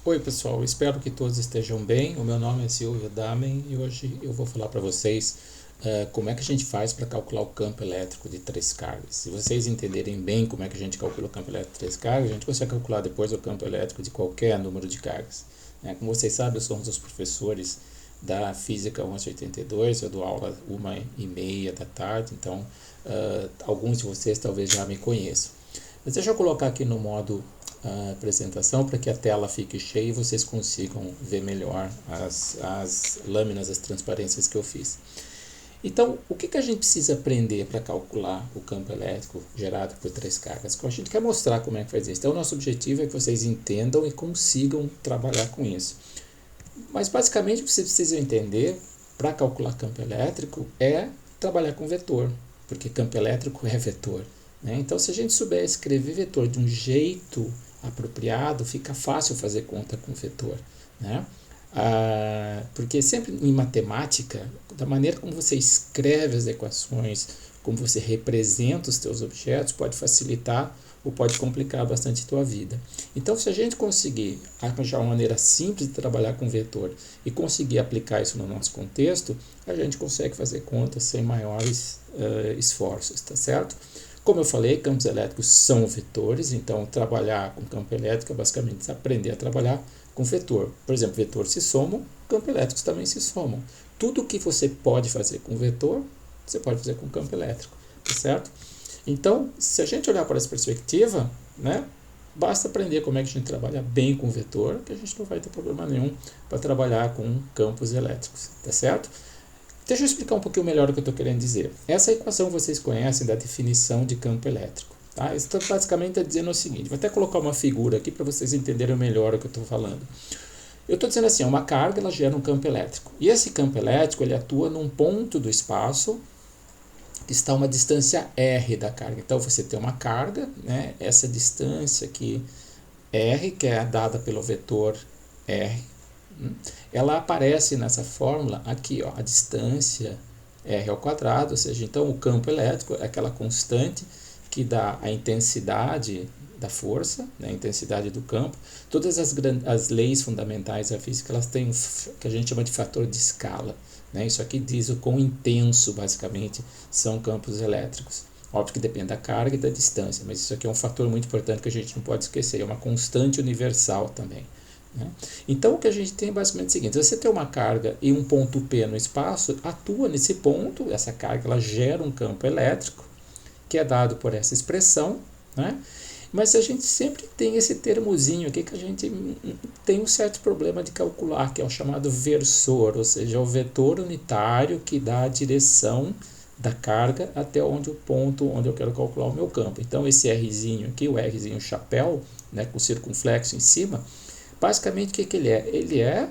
Oi pessoal, espero que todos estejam bem. O meu nome é Silvio Damen e hoje eu vou falar para vocês como é que a gente faz para calcular o campo elétrico de três cargas. Se vocês entenderem bem como é que a gente calcula o campo elétrico de três cargas, a gente consegue calcular depois o campo elétrico de qualquer número de cargas. Como vocês sabem, eu sou um dos professores da Física 1182, eu dou aula 1h30 da tarde, então alguns de vocês talvez já me conheçam. Mas deixa eu colocar aqui no modo apresentação para que a tela fique cheia e vocês consigam ver melhor as lâminas, as transparências que eu fiz. Então, o que a gente precisa aprender para calcular o campo elétrico gerado por três cargas? A gente quer mostrar como é que faz isso. Então, o nosso objetivo é que vocês entendam e consigam trabalhar com isso. Mas, basicamente, o que vocês precisam entender para calcular campo elétrico é trabalhar com vetor, porque campo elétrico é vetor. Então, se a gente souber escrever vetor de um jeito apropriado, fica fácil fazer conta com vetor. Porque sempre em matemática, da maneira como você escreve as equações, como você representa os teus objetos, pode facilitar ou pode complicar bastante a tua vida. Então, se a gente conseguir arranjar uma maneira simples de trabalhar com vetor e conseguir aplicar isso no nosso contexto, a gente consegue fazer contas sem maiores esforços, tá certo? Como eu falei, campos elétricos são vetores, então trabalhar com campo elétrico é basicamente aprender a trabalhar com vetor. Por exemplo, vetores se somam, campos elétricos também se somam. Tudo que você pode fazer com vetor, você pode fazer com campo elétrico, tá certo? Então, se a gente olhar para essa perspectiva, basta aprender como é que a gente trabalha bem com vetor, que a gente não vai ter problema nenhum para trabalhar com campos elétricos, tá certo? Deixa eu explicar um pouquinho melhor o que eu estou querendo dizer. Essa equação vocês conhecem da definição de campo elétrico. Tá? Isso basicamente está dizendo o seguinte, vou até colocar uma figura aqui para vocês entenderem melhor o que eu estou falando. Eu estou dizendo assim, uma carga ela gera um campo elétrico. E esse campo elétrico ele atua num ponto do espaço que está a uma distância r da carga. Então você tem uma carga, essa distância aqui, r, que é dada pelo vetor r, ela aparece nessa fórmula aqui, ó, a distância r ao quadrado, ou seja, então o campo elétrico é aquela constante que dá a intensidade da força, a intensidade do campo. Todas as leis fundamentais da física, elas têm o que a gente chama de fator de escala. Isso aqui diz o quão intenso, basicamente, são campos elétricos. Óbvio que depende da carga e da distância, mas isso aqui é um fator muito importante que a gente não pode esquecer, é uma constante universal também. Então, o que a gente tem é basicamente o seguinte, você tem uma carga e um ponto P no espaço, atua nesse ponto, essa carga ela gera um campo elétrico, que é dado por essa expressão, mas a gente sempre tem esse termozinho aqui que a gente tem um certo problema de calcular, que é o chamado versor, ou seja, o vetor unitário que dá a direção da carga até onde o ponto onde eu quero calcular o meu campo. Então, esse Rzinho aqui, o Rzinho chapéu, com circunflexo em cima, basicamente, o que ele é? Ele é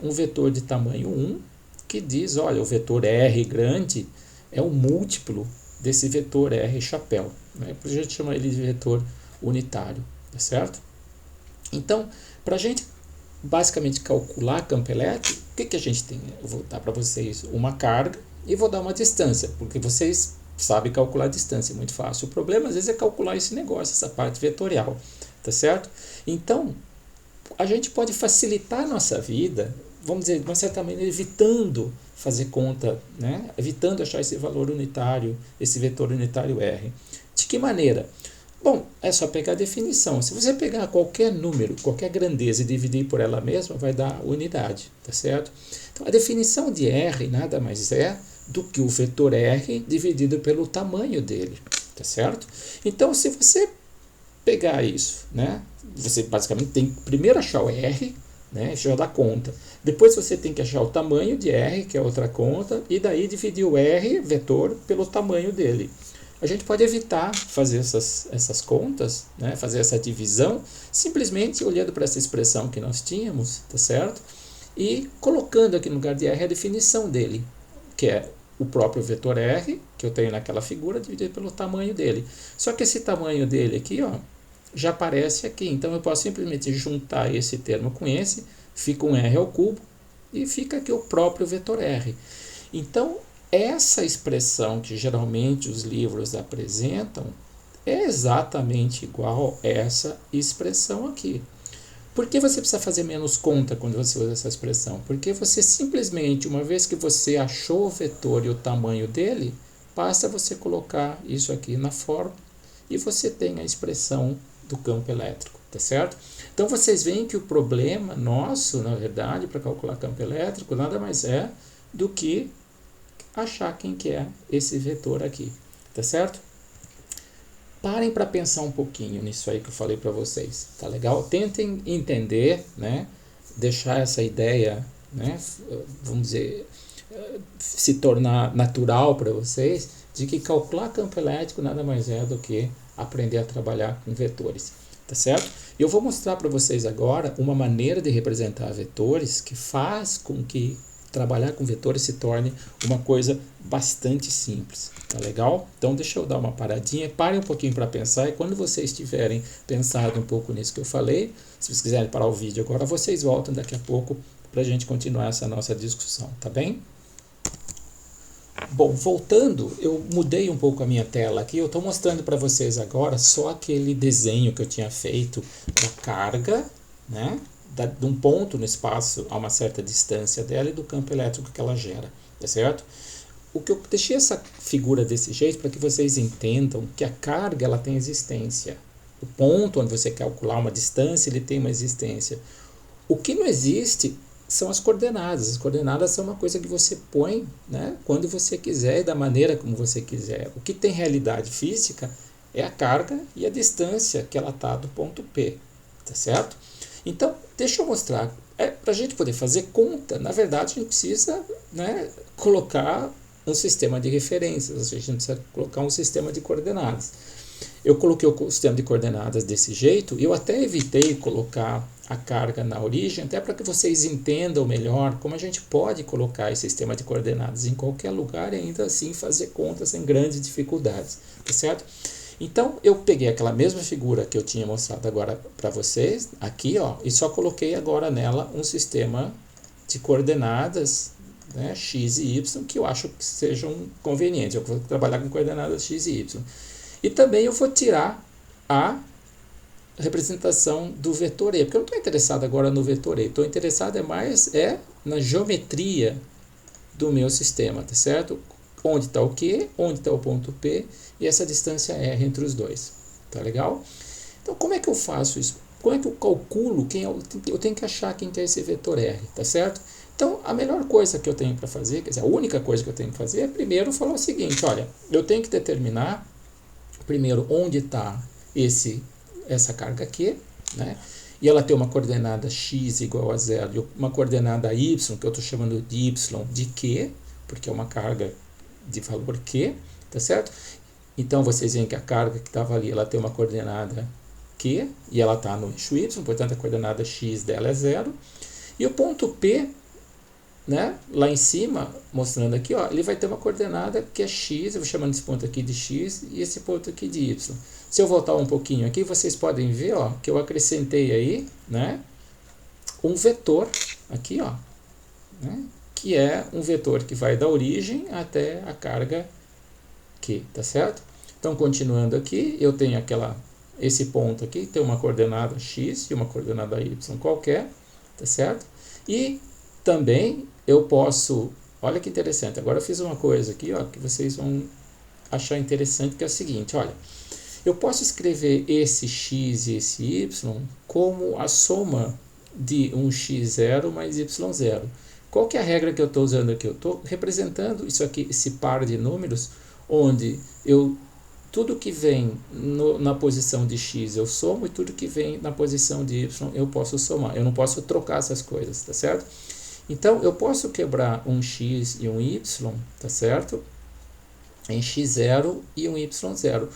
um vetor de tamanho 1 que diz, olha, o vetor R grande é um múltiplo desse vetor R chapéu. Por isso a gente chama ele de vetor unitário, tá certo? Então, para a gente basicamente calcular campo elétrico, o que a gente tem? Eu vou dar para vocês uma carga e vou dar uma distância, porque vocês sabem calcular a distância, é muito fácil. O problema às vezes é calcular esse negócio, essa parte vetorial, tá certo? Então, a gente pode facilitar a nossa vida, vamos dizer, de uma certa maneira, evitando fazer conta, evitando achar esse valor unitário, esse vetor unitário R. De que maneira? Bom, é só pegar a definição. Se você pegar qualquer número, qualquer grandeza e dividir por ela mesma, vai dar unidade, tá certo? Então, a definição de R nada mais é do que o vetor R dividido pelo tamanho dele, tá certo? Então, se você pegar isso, você basicamente tem que primeiro achar o R, isso já dá conta. Depois você tem que achar o tamanho de R, que é outra conta, e daí dividir o R, vetor, pelo tamanho dele. A gente pode evitar fazer essas contas, fazer essa divisão, simplesmente olhando para essa expressão que nós tínhamos, tá certo? E colocando aqui no lugar de R a definição dele, que é o próprio vetor R, que eu tenho naquela figura, dividido pelo tamanho dele. Só que esse tamanho dele aqui, ó, já aparece aqui. Então, eu posso simplesmente juntar esse termo com esse, fica um R ao cubo, e fica aqui o próprio vetor R. Então, essa expressão que geralmente os livros apresentam é exatamente igual a essa expressão aqui. Por que você precisa fazer menos conta quando você usa essa expressão? Porque você simplesmente, uma vez que você achou o vetor e o tamanho dele, basta você colocar isso aqui na forma e você tem a expressão do campo elétrico, tá certo? Então vocês veem que o problema nosso, na verdade, para calcular campo elétrico, nada mais é do que achar quem que é esse vetor aqui, tá certo? Parem para pensar um pouquinho nisso aí que eu falei para vocês, tá legal? Tentem entender, né? Deixar essa ideia, né? Vamos dizer, se tornar natural para vocês, de que calcular campo elétrico nada mais é do que aprender a trabalhar com vetores, tá certo? Eu vou mostrar para vocês agora uma maneira de representar vetores que faz com que trabalhar com vetores se torne uma coisa bastante simples, tá legal? Então deixa eu dar uma paradinha, parem um pouquinho para pensar, e quando vocês tiverem pensado um pouco nisso que eu falei, se vocês quiserem parar o vídeo agora, vocês voltam daqui a pouco para a gente continuar essa nossa discussão, tá bem? Bom, voltando, eu mudei um pouco a minha tela aqui, eu estou mostrando para vocês agora só aquele desenho que eu tinha feito da carga, né? De um ponto no espaço a uma certa distância dela e do campo elétrico que ela gera, tá certo? O que eu deixei essa figura desse jeito para que vocês entendam que a carga ela tem existência. O ponto onde você calcular uma distância, ele tem uma existência. O que não existe são as coordenadas. As coordenadas são uma coisa que você põe, né, quando você quiser e da maneira como você quiser. O que tem realidade física é a carga e a distância que ela está do ponto P, tá certo? Então, deixa eu mostrar. Para a gente poder fazer conta, na verdade, a gente precisa, né, colocar um sistema de referências, a gente precisa colocar um sistema de coordenadas. Eu coloquei o sistema de coordenadas desse jeito, e eu até evitei colocar a carga na origem, até para que vocês entendam melhor como a gente pode colocar esse sistema de coordenadas em qualquer lugar e ainda assim fazer contas sem grandes dificuldades, tá certo? Então, eu peguei aquela mesma figura que eu tinha mostrado agora para vocês, aqui, ó, e só coloquei agora nela um sistema de coordenadas, né, x e y, que eu acho que sejam convenientes. Eu vou trabalhar com coordenadas x e y. E também eu vou tirar a representação do vetor E, porque eu não estou interessado agora no vetor E, estou interessado mais na geometria do meu sistema, tá certo? Onde está o Q, onde está o ponto P e essa distância R entre os dois, tá legal? Então, como é que eu faço isso? Como é que eu calculo eu tenho que achar quem que é esse vetor R, tá certo? Então, a melhor coisa que eu tenho para fazer, quer dizer, a única coisa que eu tenho que fazer é primeiro falar o seguinte, olha, eu tenho que determinar primeiro onde está essa carga aqui, né? E ela tem uma coordenada x igual a 0 e uma coordenada y, que eu estou chamando de y de q, porque é uma carga de valor q, tá certo? Então, vocês veem que a carga que estava ali, ela tem uma coordenada q, e ela está no eixo y, portanto, a coordenada x dela é 0. E o ponto P, né, lá em cima, mostrando aqui, ó, ele vai ter uma coordenada que é x, eu vou chamando esse ponto aqui de x, e esse ponto aqui de y. Se eu voltar um pouquinho aqui, vocês podem ver, ó, que eu acrescentei aí, né, um vetor, aqui, ó, né, que é um vetor que vai da origem até a carga Q, tá certo? Então, continuando aqui, eu tenho esse ponto aqui, tem uma coordenada x e uma coordenada y qualquer, tá certo? E também eu posso, olha que interessante, agora eu fiz uma coisa aqui, ó, que vocês vão achar interessante, que é o seguinte, olha, eu posso escrever esse x e esse y como a soma de um x0 mais y0. Qual que é a regra que eu estou usando aqui? Eu estou representando isso aqui, esse par de números, onde tudo que vem na posição de x eu somo e tudo que vem na posição de y eu posso somar. Eu não posso trocar essas coisas, tá certo? Então, eu posso quebrar um x e um y, tá certo? Em x0 e um y0.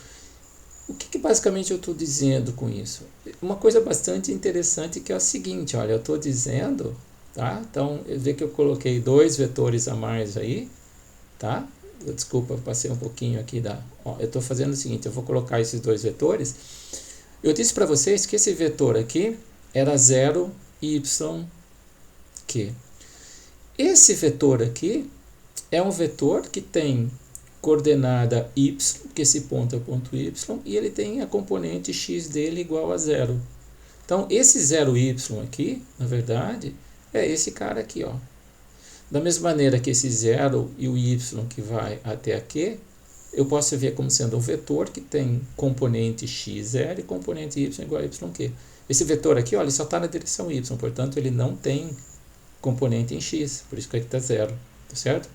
O que basicamente eu estou dizendo com isso? Uma coisa bastante interessante que é o seguinte, olha, eu estou dizendo, tá? Então, eu vejo que eu coloquei dois vetores a mais aí, tá? Desculpa, eu passei um pouquinho aqui eu estou fazendo o seguinte, eu vou colocar esses dois vetores. Eu disse para vocês que esse vetor aqui era 0 y q. Esse vetor aqui é um vetor que tem coordenada y, que esse ponto é o ponto y, e ele tem a componente x dele igual a 0. Então, esse 0y aqui, na verdade, é esse cara aqui, ó. Da mesma maneira que esse 0 e o y que vai até aqui, eu posso ver como sendo um vetor que tem componente x 0 e componente y igual a yq. Esse vetor aqui, ó, ele só está na direção y, portanto, ele não tem componente em x, por isso que aqui está 0, tá certo?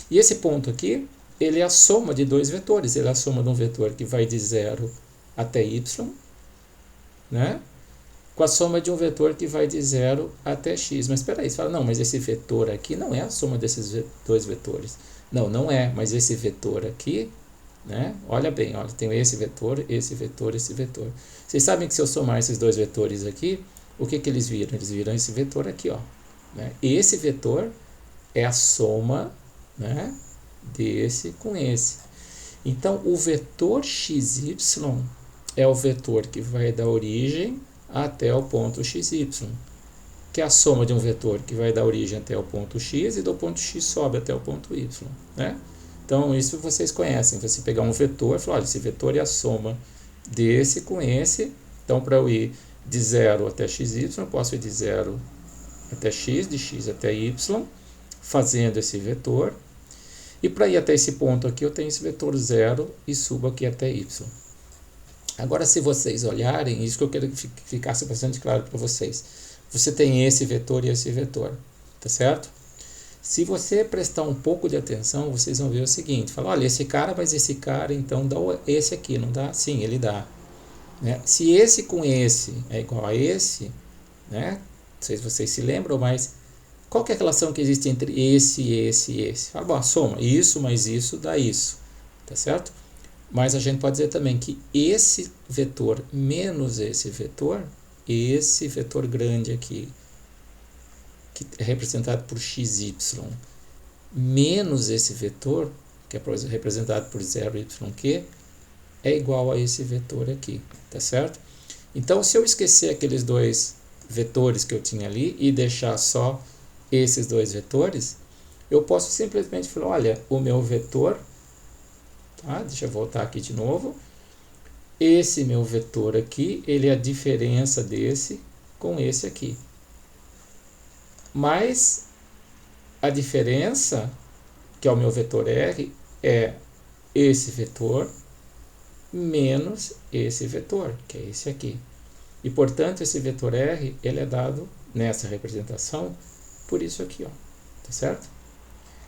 E esse ponto aqui, ele é a soma de dois vetores, ele é a soma de um vetor que vai de 0 até y, né? Com a soma de um vetor que vai de 0 até x. Mas espera aí, você fala, não, mas esse vetor aqui não é a soma desses dois vetores. Não, não é, mas esse vetor aqui, né? Olha bem, olha, tem esse vetor, esse vetor, esse vetor. Vocês sabem que se eu somar esses dois vetores aqui, o que eles viram? Eles viram esse vetor aqui, ó. Né? Esse vetor é a soma, né, desse com esse. Então, o vetor xy é o vetor que vai da origem até o ponto xy, que é a soma de um vetor que vai da origem até o ponto x e do ponto x sobe até o ponto y, né? Então, isso vocês conhecem. Você pegar um vetor e falar, olha, esse vetor é a soma desse com esse. Então, para eu ir de 0 até xy, eu posso ir de 0 até x, de x até y, fazendo esse vetor. E para ir até esse ponto aqui, eu tenho esse vetor 0 e subo aqui até y. Agora, se vocês olharem, isso que eu quero que ficasse bastante claro para vocês. Você tem esse vetor e esse vetor, tá certo? Se você prestar um pouco de atenção, vocês vão ver o seguinte. Fala, olha, esse cara, mas esse cara, então dá esse aqui, não dá? Sim, ele dá. Né? Se esse com esse é igual a esse, né? Não sei se vocês se lembram, mas qual que é a relação que existe entre esse e esse? Fala, bom, soma isso mais isso dá isso, tá certo? Mas a gente pode dizer também que esse vetor menos esse vetor grande aqui, que é representado por xy, menos esse vetor, que é representado por 0yq, é igual a esse vetor aqui, tá certo? Então, se eu esquecer aqueles dois vetores que eu tinha ali e deixar só esses dois vetores, eu posso simplesmente falar, olha, o meu vetor, tá? Deixa eu voltar aqui de novo. Esse meu vetor aqui, ele é a diferença desse com esse aqui. Mas a diferença, que é o meu vetor R, é esse vetor menos esse vetor, que é esse aqui. E, portanto, esse vetor R, ele é dado nessa representação por isso aqui, ó. Tá certo?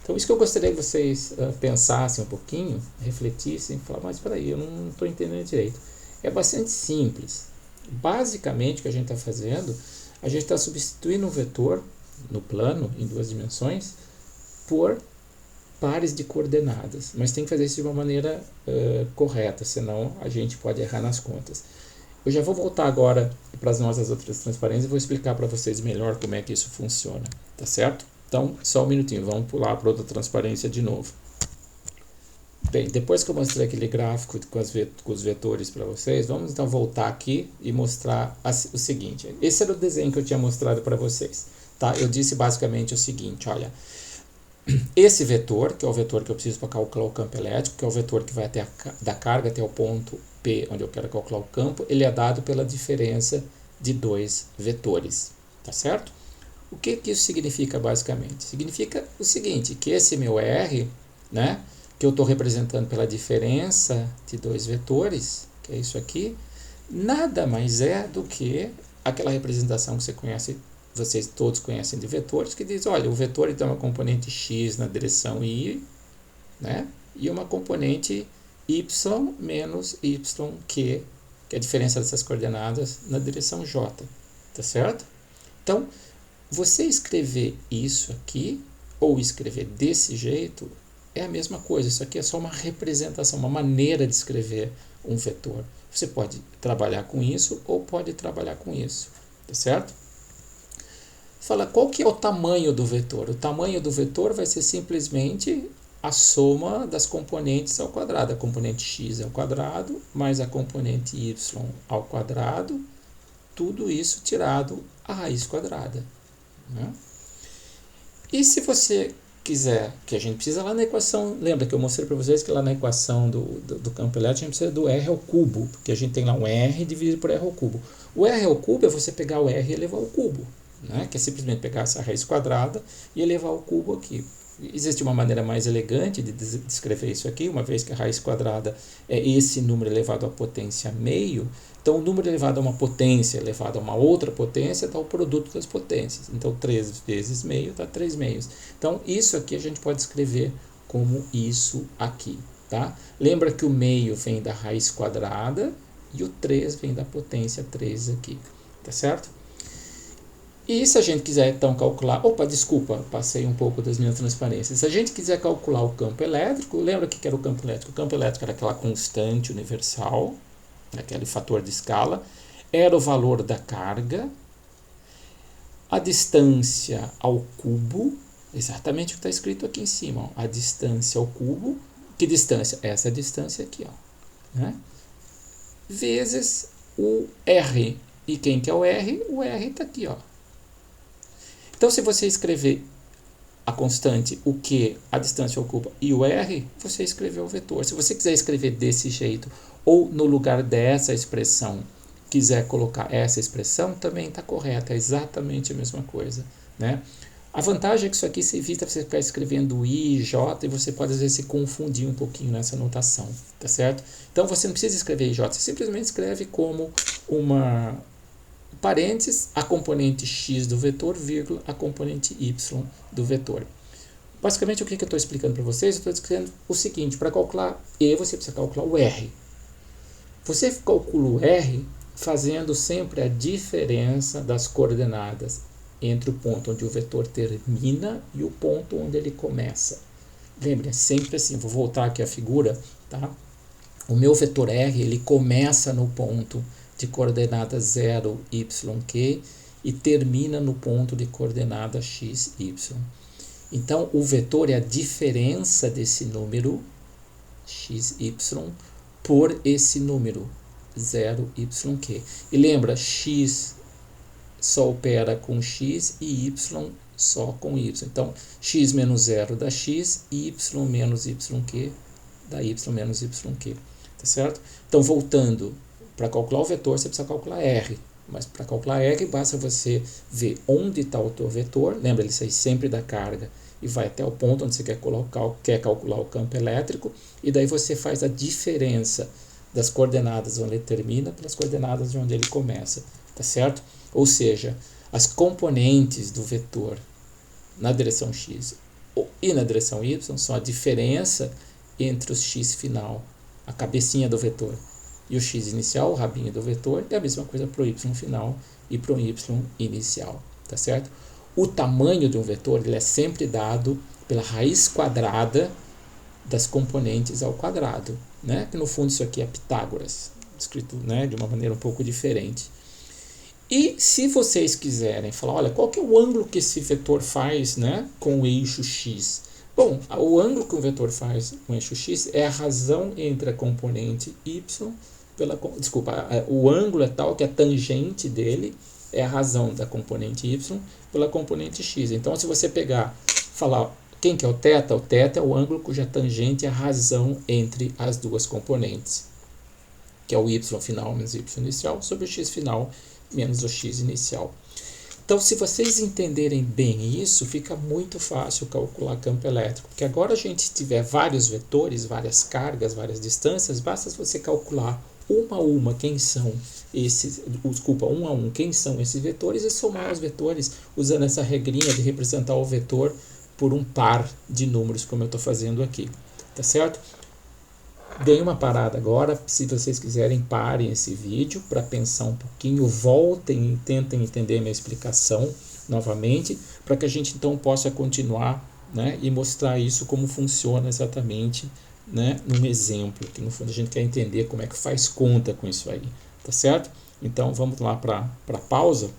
Então, isso que eu gostaria que vocês pensassem um pouquinho, refletissem, falassem, mas espera aí, eu não estou entendendo direito. É bastante simples. Basicamente, o que a gente está fazendo, a gente está substituindo um vetor no plano, em duas dimensões, por pares de coordenadas. Mas tem que fazer isso de uma maneira correta, senão a gente pode errar nas contas. Eu já vou voltar agora para as nossas outras transparências e vou explicar para vocês melhor como é que isso funciona, tá certo? Então, só um minutinho, vamos pular para outra transparência de novo. Bem, depois que eu mostrei aquele gráfico com os vetores para vocês, vamos então voltar aqui e mostrar o seguinte. Esse era o desenho que eu tinha mostrado para vocês, tá? Eu disse basicamente o seguinte, olha, esse vetor, que é o vetor que eu preciso para calcular o campo elétrico, que é o vetor que vai até da carga até o ponto P, onde eu quero calcular o campo, ele é dado pela diferença de dois vetores, tá certo? O que isso significa basicamente? Significa o seguinte, que esse meu R, né, que eu estou representando pela diferença de dois vetores, que é isso aqui, nada mais é do que aquela representação que vocês todos conhecem de vetores, que diz, olha, o vetor tem uma componente x na direção y, né, e uma componente y menos yq, que é a diferença dessas coordenadas na direção j, tá certo? Então, você escrever isso aqui, ou escrever desse jeito, é a mesma coisa. Isso aqui é só uma representação, uma maneira de escrever um vetor. Você pode trabalhar com isso, ou pode trabalhar com isso, tá certo? Fala, qual que é o tamanho do vetor? O tamanho do vetor vai ser simplesmente a soma das componentes ao quadrado. A componente x ao quadrado, mais a componente y ao quadrado, tudo isso tirado a raiz quadrada. Né? E se você quiser, que a gente precisa lá na equação, lembra que eu mostrei para vocês que lá na equação do campo elétrico a gente precisa do R ao cubo, porque a gente tem lá um R dividido por R ao cubo. O R ao cubo é você pegar o R e elevar ao cubo, né? Que é simplesmente pegar essa raiz quadrada e elevar ao cubo aqui. Existe uma maneira mais elegante de descrever isso aqui, uma vez que a raiz quadrada é esse número elevado à potência meio. Então, o número elevado a uma potência elevado a uma outra potência dá o produto das potências. Então, 3 vezes meio dá 3 meios. Então, isso aqui a gente pode escrever como isso aqui, tá? Lembra que o meio vem da raiz quadrada e o 3 vem da potência 3 aqui, tá certo? E se a gente quiser então calcular, desculpa, passei um pouco das minhas transparências. Se a gente quiser calcular o campo elétrico, lembra o que era o campo elétrico? O campo elétrico era aquela constante universal, aquele fator de escala, era o valor da carga, a distância ao cubo, exatamente o que está escrito aqui em cima, ó, a distância ao cubo, que distância? Essa distância aqui, ó, né? Vezes o R. E quem que é o R? O R está aqui, ó. Então, se você escrever a constante, o Q, a distância ao cubo e o R, você escreveu o vetor. Se você quiser escrever desse jeito, ou no lugar dessa expressão, quiser colocar essa expressão, também está correta, é exatamente a mesma coisa, né? A vantagem é que isso aqui se evita você ficar escrevendo I, J, e você pode às vezes se confundir um pouquinho nessa notação, tá certo? Então, você não precisa escrever IJ, você simplesmente escreve como uma parênteses, a componente x do vetor, vírgula, a componente y do vetor. Basicamente, o que eu estou explicando para vocês? Eu estou dizendo o seguinte, para calcular E, você precisa calcular o R. Você calcula o R fazendo sempre a diferença das coordenadas entre o ponto onde o vetor termina e o ponto onde ele começa. Lembre, é sempre assim, vou voltar aqui a figura, tá? O meu vetor R, ele começa no ponto de coordenada 0, y, q e termina no ponto de coordenada x, y. Então, o vetor é a diferença desse número, x, y, por esse número, 0, y, q. E lembra, x só opera com x e y só com y. Então, x menos 0 dá x, y menos yq dá y menos yq. Tá certo? Então, voltando, para calcular o vetor, você precisa calcular R. Mas para calcular R, basta você ver onde está o teu vetor. Lembra, ele sai sempre da carga e vai até o ponto onde você quer calcular o campo elétrico. E daí você faz a diferença das coordenadas onde ele termina pelas coordenadas de onde ele começa. Tá certo? Ou seja, as componentes do vetor na direção x e na direção y são a diferença entre o x final, a cabecinha do vetor, e o x inicial, o rabinho do vetor, é a mesma coisa para o y final e para o y inicial, tá certo? O tamanho de um vetor ele é sempre dado pela raiz quadrada das componentes ao quadrado, né? Que no fundo isso aqui é Pitágoras, escrito, né, de uma maneira um pouco diferente. E se vocês quiserem falar, olha, qual que é o ângulo que esse vetor faz, né, com o eixo x? Bom, o ângulo que o vetor faz com o eixo x é a razão entre a componente y o ângulo é tal que a tangente dele é a razão da componente y pela componente x. Então, se você falar quem que é o θ é o ângulo cuja tangente é a razão entre as duas componentes, que é o y final menos y inicial sobre o x final menos o x inicial. Então, se vocês entenderem bem isso, fica muito fácil calcular campo elétrico, porque agora a gente tiver vários vetores, várias cargas, várias distâncias, basta você calcular uma a uma quem são esses, um a um quem são esses vetores e somar os vetores usando essa regrinha de representar o vetor por um par de números, como eu estou fazendo aqui, tá certo? Deem uma parada agora, se vocês quiserem parem esse vídeo para pensar um pouquinho, voltem e tentem entender minha explicação novamente, para que a gente então possa continuar, né, e mostrar isso como funciona exatamente, né, num exemplo, que no fundo a gente quer entender como é que faz conta com isso aí, tá certo? Então vamos lá para a pausa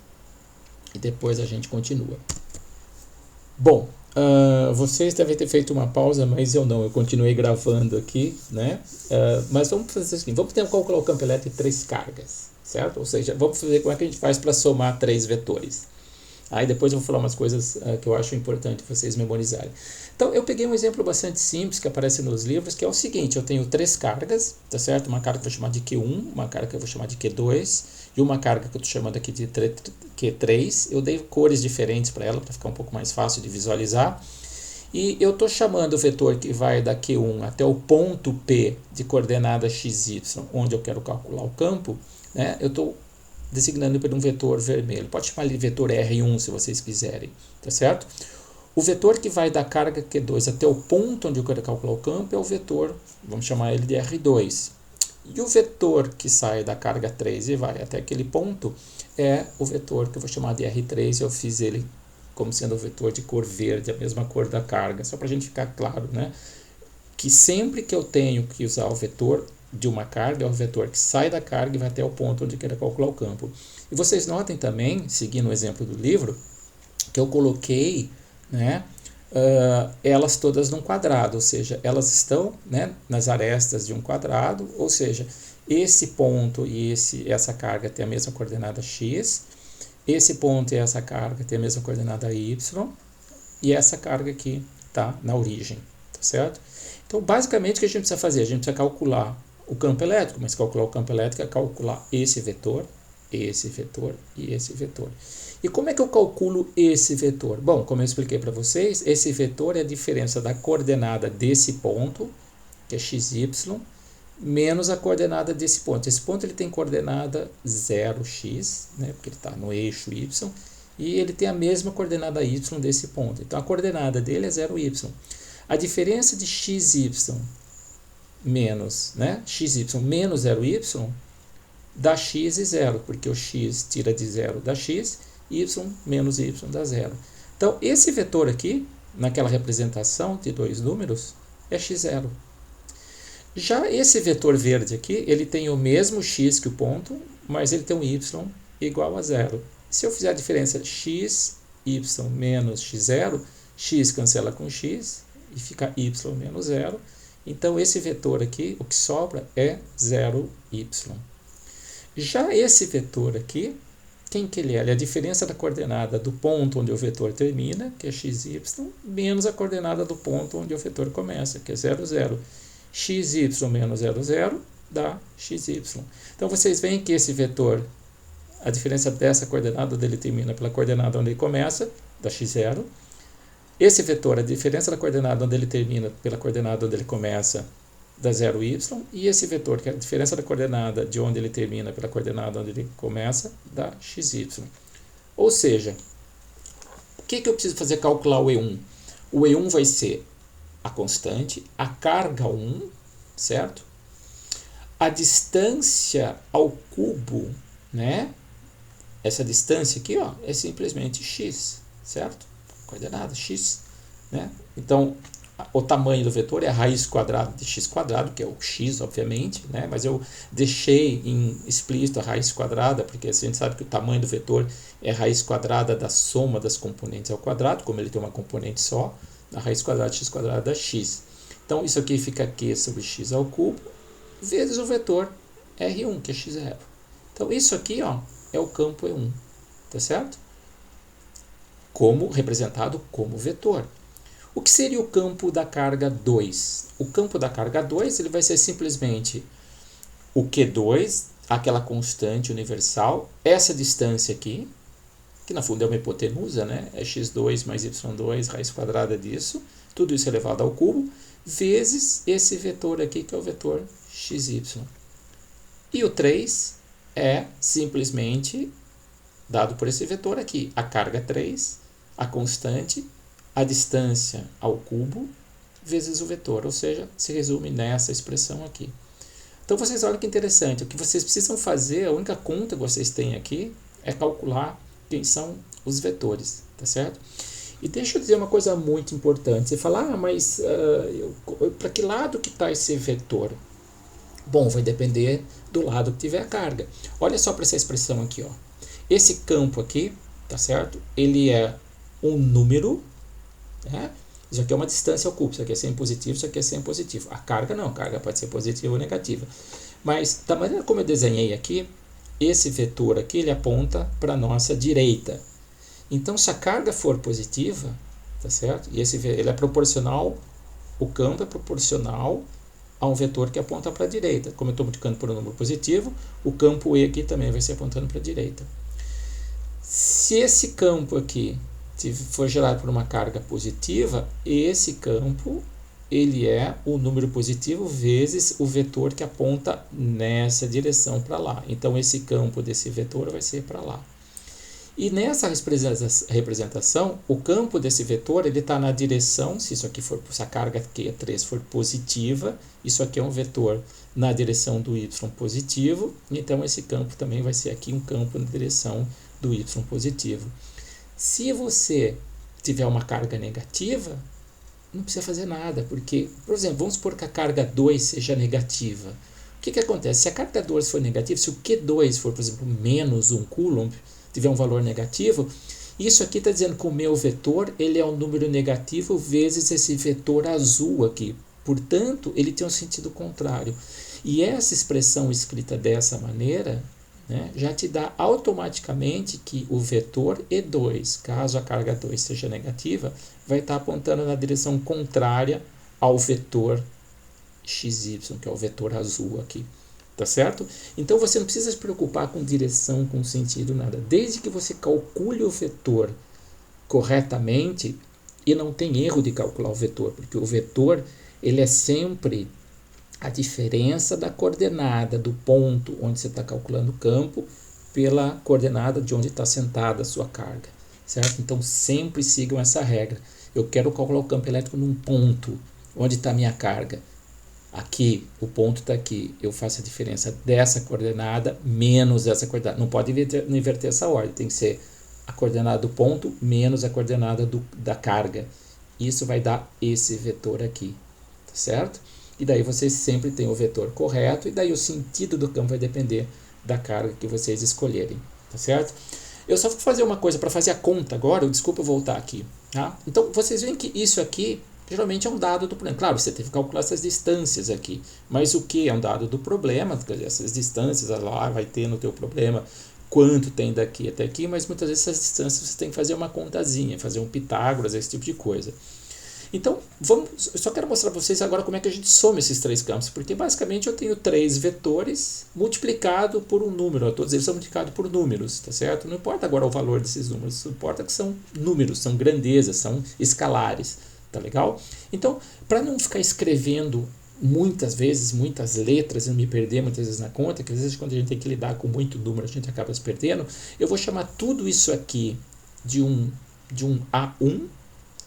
e depois a gente continua. Bom, vocês devem ter feito uma pausa, mas eu não, eu continuei gravando aqui, né? Mas vamos fazer assim, vamos tentar calcular o campo elétrico de 3 cargas, certo? Ou seja, vamos ver como é que a gente faz para somar 3 vetores. Aí depois eu vou falar umas coisas que eu acho importante vocês memorizarem. Então eu peguei um exemplo bastante simples que aparece nos livros, que é o seguinte: eu tenho 3 cargas, tá certo? Uma carga que eu vou chamar de Q1, uma carga que eu vou chamar de Q2 e uma carga que eu estou chamando aqui de Q3. Eu dei cores diferentes para ela para ficar um pouco mais fácil de visualizar. E eu estou chamando o vetor que vai da Q1 até o ponto P de coordenada XY, onde eu quero calcular o campo, né? Eu estou designando por um vetor vermelho. Pode chamar ele de vetor R1 se vocês quiserem, tá certo? O vetor que vai da carga Q2 até o ponto onde eu quero calcular o campo é o vetor, vamos chamar ele de R2. E o vetor que sai da carga 3 e vai até aquele ponto é o vetor que eu vou chamar de R3. Eu fiz ele como sendo o vetor de cor verde, a mesma cor da carga, só para a gente ficar claro, né? Que sempre que eu tenho que usar o vetor de uma carga, é o vetor que sai da carga e vai até o ponto onde eu quero calcular o campo. E vocês notem também, seguindo o exemplo do livro, que eu coloquei, né, elas todas num quadrado, ou seja, elas estão, né, nas arestas de um quadrado, ou seja, esse ponto e essa carga tem a mesma coordenada x, esse ponto e essa carga tem a mesma coordenada y, e essa carga aqui está na origem, tá certo? Então, basicamente, o que a gente precisa fazer? A gente precisa calcular o campo elétrico, mas calcular o campo elétrico é calcular esse vetor e esse vetor. E como é que eu calculo esse vetor? Bom, como eu expliquei para vocês, esse vetor é a diferença da coordenada desse ponto, que é xy, menos a coordenada desse ponto. Esse ponto ele tem coordenada 0x, né, porque ele está no eixo y, e ele tem a mesma coordenada y desse ponto. Então, a coordenada dele é 0y. A diferença de xy menos, né, xy menos 0y dá x e 0, porque o x tira de 0 dá x, y menos y dá 0. Então, esse vetor aqui, naquela representação de 2 números, é x0. Já esse vetor verde aqui, ele tem o mesmo x que o ponto, mas ele tem um y igual a 0. Se eu fizer a diferença x, y menos x0, x cancela com x e fica y menos 0. Então, esse vetor aqui, o que sobra é 0y. Já esse vetor aqui, quem que ele é? Ele é a diferença da coordenada do ponto onde o vetor termina, que é xy, menos a coordenada do ponto onde o vetor começa, que é 0, 0. xy menos 0, 0 dá xy. Então, vocês veem que esse vetor, a diferença dessa coordenada dele termina pela coordenada onde ele começa, dá x0. Esse vetor, a diferença da coordenada onde ele termina pela coordenada onde ele começa, dá 0y. E esse vetor, que é a diferença da coordenada de onde ele termina pela coordenada onde ele começa, dá xy. Ou seja, o que eu preciso fazer calcular o E1? O E1 vai ser a constante, a carga 1, certo? A distância ao cubo, né? Essa distância aqui, ó, é simplesmente x, certo? Coordenada x, né? Então, o tamanho do vetor é a raiz quadrada de x quadrado, que é o x, obviamente, né? Mas eu deixei em explícito a raiz quadrada, porque a gente sabe que o tamanho do vetor é a raiz quadrada da soma das componentes ao quadrado, como ele tem uma componente só, a raiz quadrada de x quadrado dá x. Então, isso aqui fica q sobre x ao cubo, vezes o vetor R1, que é x0. Então, isso aqui, ó, é o campo E1, tá certo? Como representado como vetor. O que seria o campo da carga 2? O campo da carga 2 ele vai ser simplesmente o Q2, aquela constante universal, essa distância aqui, que na fundo é uma hipotenusa, né? É x2 mais y2, raiz quadrada disso, tudo isso elevado ao cubo, vezes esse vetor aqui, que é o vetor xy. E o 3 é simplesmente dado por esse vetor aqui, a carga 3, a constante, a distância ao cubo, vezes o vetor, ou seja, se resume nessa expressão aqui. Então, vocês olham que interessante, o que vocês precisam fazer, a única conta que vocês têm aqui, é calcular quem são os vetores, tá certo? E deixa eu dizer uma coisa muito importante, você fala, mas para que lado que está esse vetor? Bom, vai depender do lado que tiver a carga. Olha só para essa expressão aqui, ó. Esse campo aqui, tá certo? Ele é um número, né? Isso aqui é uma distância ao cubo, isso aqui é 100 positivo, isso aqui é 100 positivo. A carga não, a carga pode ser positiva ou negativa. Mas, da maneira como eu desenhei aqui, esse vetor aqui, ele aponta para a nossa direita. Então, se a carga for positiva, tá certo? E ele é proporcional, o campo é proporcional a um vetor que aponta para a direita. Como eu estou multiplicando por um número positivo, o campo E aqui também vai ser apontando para a direita. Se esse campo aqui for gerado por uma carga positiva, esse campo ele é o número positivo vezes o vetor que aponta nessa direção para lá. Então, esse campo desse vetor vai ser para lá. E nessa representação, o campo desse vetor ele está na direção, se a carga aqui 3 for positiva, isso aqui é um vetor na direção do y positivo, então esse campo também vai ser aqui um campo na direção do y positivo. Se você tiver uma carga negativa, não precisa fazer nada, porque, por exemplo, vamos supor que a carga 2 seja negativa. O que acontece? Se a carga 2 for negativa, se o Q2 for, por exemplo, menos 1 coulomb, tiver um valor negativo, isso aqui está dizendo que o meu vetor ele é um número negativo vezes esse vetor azul aqui. Portanto, ele tem um sentido contrário. E essa expressão escrita dessa maneira, né, já te dá automaticamente que o vetor E2, caso a carga 2 seja negativa, vai estar apontando na direção contrária ao vetor XY, que é o vetor azul aqui. Tá certo? Então você não precisa se preocupar com direção, com sentido, nada. Desde que você calcule o vetor corretamente, e não tem erro de calcular o vetor, porque o vetor ele é sempre a diferença da coordenada do ponto onde você está calculando o campo pela coordenada de onde está sentada a sua carga, certo? Então sempre sigam essa regra. Eu quero calcular o campo elétrico num ponto onde está a minha carga. Aqui, o ponto está aqui, eu faço a diferença dessa coordenada menos essa coordenada. Não pode inverter essa ordem, tem que ser a coordenada do ponto menos a coordenada da carga. Isso vai dar esse vetor aqui, tá certo? E daí vocês sempre têm o vetor correto, e daí o sentido do campo vai depender da carga que vocês escolherem, tá certo? Eu só vou fazer uma coisa para fazer a conta agora, desculpa eu voltar aqui, tá? Então, vocês veem que isso aqui geralmente é um dado do problema. Claro, você teve que calcular essas distâncias aqui, mas o que é um dado do problema? Essas distâncias, lá vai ter no teu problema quanto tem daqui até aqui, mas muitas vezes essas distâncias você tem que fazer uma contazinha, fazer um Pitágoras, esse tipo de coisa. Então, eu só quero mostrar para vocês agora como é que a gente soma esses três campos, porque basicamente eu tenho três vetores multiplicado por um número, todos eles são multiplicados por números, tá certo? Não importa agora o valor desses números, importa que são números, são grandezas, são escalares. Tá legal? Então, para não ficar escrevendo muitas vezes, muitas letras e não me perder muitas vezes na conta, que às vezes quando a gente tem que lidar com muito número a gente acaba se perdendo, eu vou chamar tudo isso aqui de um A1,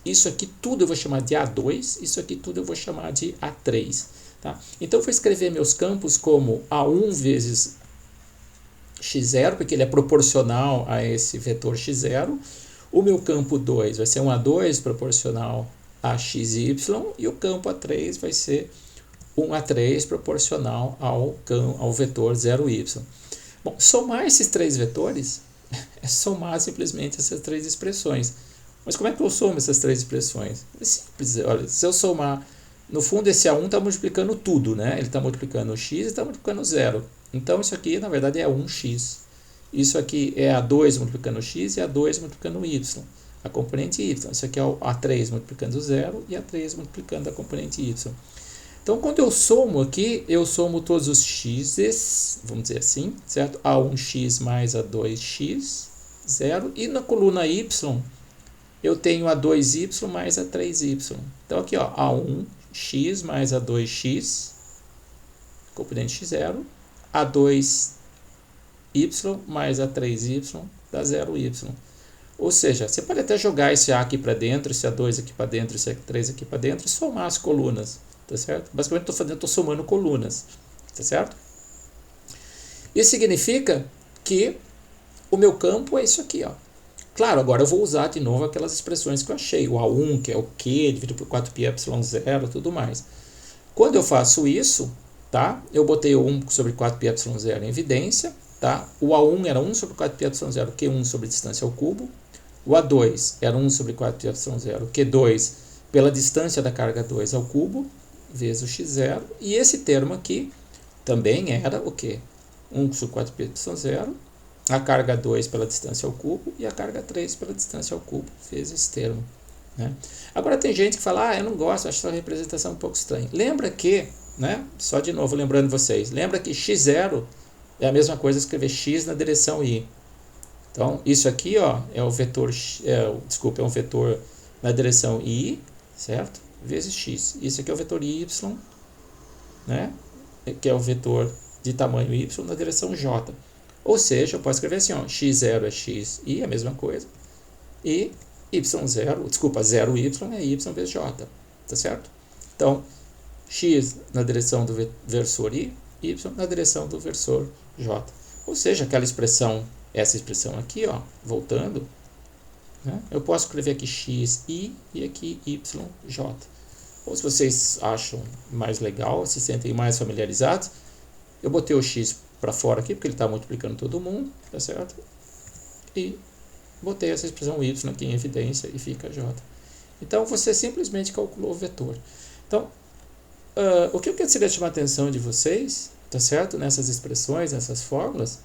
isso aqui tudo eu vou chamar de A2, isso aqui tudo eu vou chamar de A3. Tá? Então, eu vou escrever meus campos como A1 vezes x0, porque ele é proporcional a esse vetor x0. O meu campo 2 vai ser um A2 proporcional a xy, e o campo A3 vai ser um A3 proporcional ao vetor 0y. Bom, somar esses três vetores é somar simplesmente essas três expressões. Mas como é que eu somo essas três expressões? É simples. Olha, se eu somar, no fundo esse A1 está multiplicando tudo, né? Ele está multiplicando o x e está multiplicando o 0. Então isso aqui na verdade é 1x. Isso aqui é A2 multiplicando o x e A2 multiplicando o y. A componente y. Isso aqui é o A3 multiplicando o 0 e A3 multiplicando a componente y. Então, quando eu somo aqui, eu somo todos os x's, vamos dizer assim, certo? A1x mais A2x, 0. E na coluna y, eu tenho A2y mais A3y. Então, aqui, ó, A1x mais A2x, componente x0, A2y mais A3y dá 0y. Ou seja, você pode até jogar esse A aqui para dentro, esse A2 aqui para dentro, esse A3 aqui para dentro e somar as colunas, tá certo? Basicamente estou somando colunas, tá certo? Isso significa que o meu campo é isso aqui, ó. Claro, agora eu vou usar de novo aquelas expressões que eu achei, o A1, que é o Q, dividido por 4πε0, tudo mais. Quando eu faço isso, tá? Eu botei o 1 sobre 4πε0 em evidência, tá? O A1 era 1 sobre 4πε0, Q1 sobre distância ao cubo. O A2 era 1 sobre 4πε0, Q2 pela distância da carga 2 ao cubo, vezes o x0. E esse termo aqui também era o quê? 1 sobre 4πε0 a carga 2 pela distância ao cubo e a carga 3 pela distância ao cubo, vezes esse termo. Né? Agora tem gente que fala, eu não gosto, acho essa representação um pouco estranha. Lembra que, né, só de novo lembrando vocês, lembra que x0 é a mesma coisa escrever x na direção y. Então, isso aqui ó, é o vetor, é um vetor na direção y, certo? Vezes x. Isso aqui é o vetor y, né? Que é o vetor de tamanho y na direção j. Ou seja, eu posso escrever assim, ó, x0 é x e a mesma coisa. E y0, desculpa, 0y é y vezes j, tá certo? Então, x na direção do versor y na direção do versor j. Ou seja, aquela expressão, essa expressão aqui, ó, voltando, né, eu posso escrever aqui x e aqui yj. Ou se vocês acham mais legal, se sentem mais familiarizados, eu botei o x para fora aqui, porque ele está multiplicando todo mundo, tá certo? E botei essa expressão y aqui em evidência e fica j. Então, você simplesmente calculou o vetor. Então, o que eu queria chamar a atenção de vocês, tá certo? Nessas expressões, nessas fórmulas,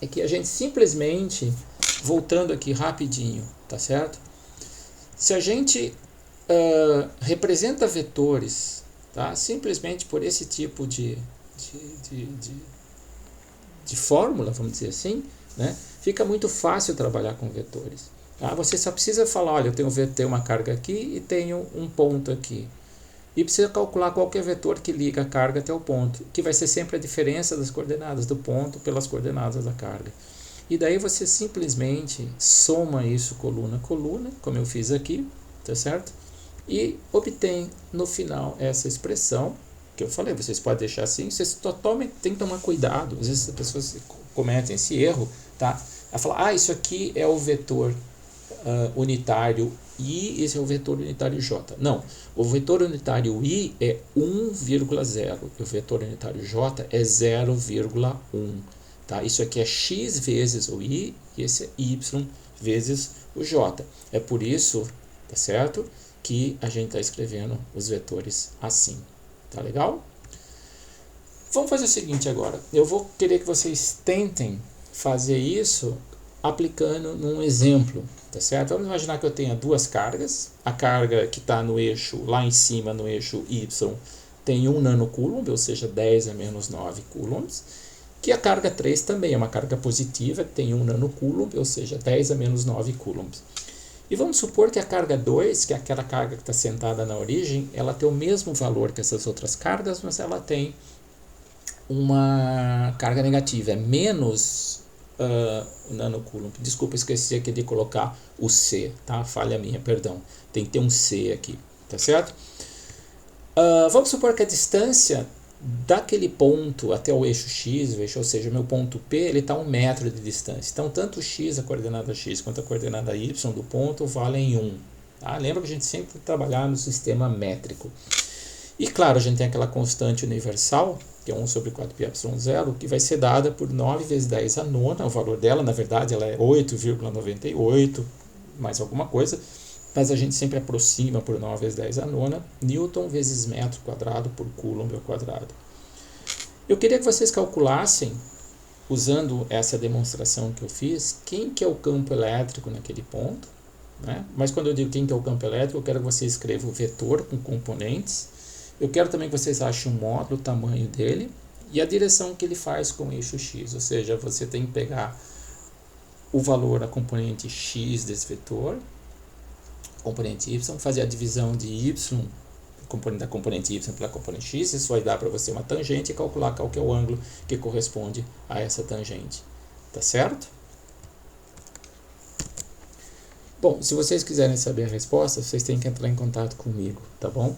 é que a gente simplesmente, voltando aqui rapidinho, tá certo? Se a gente representa vetores, tá? Simplesmente por esse tipo de fórmula, vamos dizer assim, né? Fica muito fácil trabalhar com vetores. Tá? Você só precisa falar, olha, eu tenho uma carga aqui e tenho um ponto aqui. E precisa calcular qualquer vetor que liga a carga até o ponto, que vai ser sempre a diferença das coordenadas do ponto pelas coordenadas da carga. E daí você simplesmente soma isso coluna a coluna, como eu fiz aqui, tá certo? E obtém no final essa expressão, que eu falei, vocês podem deixar assim, vocês totalmente têm que tomar cuidado, às vezes as pessoas cometem esse erro, tá? A falar, isso aqui é o vetor unitário I, esse é o vetor unitário J. Não, o vetor unitário I é 1,0 e o vetor unitário J é 0,1. Tá? Isso aqui é x vezes o I e esse é y vezes o J. É por isso, tá certo, que a gente está escrevendo os vetores assim. Tá legal? Vamos fazer o seguinte agora. Eu vou querer que vocês tentem fazer isso aplicando num exemplo, tá certo? Vamos imaginar que eu tenha duas cargas. A carga que está no eixo, lá em cima, no eixo Y, tem 1 nanocoulomb, ou seja, 10 a menos 9 coulombs. Que a carga 3 também é uma carga positiva, tem 1 nanocoulomb, ou seja, 10 a menos 9 coulombs. E vamos supor que a carga 2, que é aquela carga que está sentada na origem, ela tem o mesmo valor que essas outras cargas, mas ela tem uma carga negativa, é menos nanocoulomb. Desculpa, esqueci aqui de colocar o C, tá? Falha minha, perdão. Tem que ter um C aqui, tá certo? Vamos supor que a distância daquele ponto até o eixo x, ou seja, o meu ponto P, ele está a 1 metro de distância. Então, tanto o x, a coordenada x, quanto a coordenada y do ponto valem 1. Tá? Lembra que a gente sempre tem que trabalhar no sistema métrico. E, claro, a gente tem aquela constante universal, que é 1 sobre 4πε0, que vai ser dada por 9 vezes 10 a nona. O valor dela, na verdade, ela é 8,98, mais alguma coisa. Mas a gente sempre aproxima por 9 vezes 10 a nona, Newton vezes metro quadrado por Coulomb ao quadrado. Eu queria que vocês calculassem, usando essa demonstração que eu fiz, quem que é o campo elétrico naquele ponto. Né? Mas quando eu digo quem que é o campo elétrico, eu quero que vocês escrevam o vetor com componentes. Eu quero também que vocês achem o módulo, o tamanho dele, e a direção que ele faz com o eixo x. Ou seja, você tem que pegar o valor da componente x desse vetor, componente y, fazer a divisão de y, da componente y pela componente x, isso vai dar para você uma tangente e calcular qual que é o ângulo que corresponde a essa tangente. Tá certo? Bom, se vocês quiserem saber a resposta, vocês têm que entrar em contato comigo, tá bom?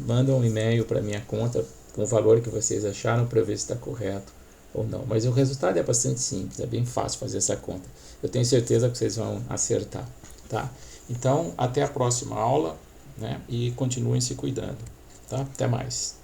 Manda um e-mail para minha conta com o valor que vocês acharam para eu ver se está correto ou não. Mas o resultado é bastante simples, é bem fácil fazer essa conta. Eu tenho certeza que vocês vão acertar, tá? Então, até a próxima aula, né? E continuem se cuidando, tá? Até mais.